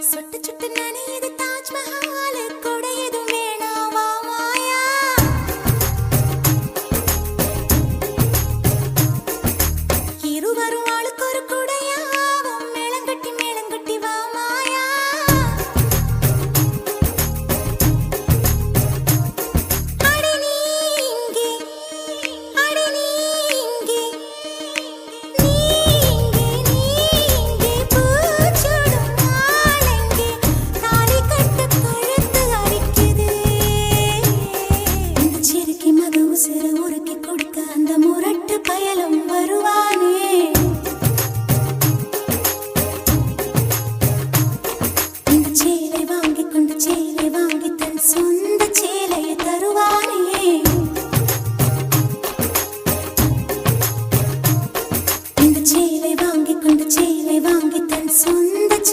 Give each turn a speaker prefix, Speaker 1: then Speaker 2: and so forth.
Speaker 1: சுட்டு சுட்டு நனையுது தாஜ்மஹால் கூட எதுவும் வேணாவா மாயா இருவரும் ஆளுக்கு ஒரு குடையாவும் மேளங்கட்டி வா மாயா அடி நீ இங்கே அடி நீ இங்கே நீ இங்கே பூச்சூடும் நாளெங்கே தாலி கட்ட கழுத்து அரிக்குது இந்த சிறுக்கி மது உசிறு உருக்கி கொடுக்க அந்த முரட்டு பயலும் வருவானே இந்த சேலை வாங்கிக் கொண்டு சேலை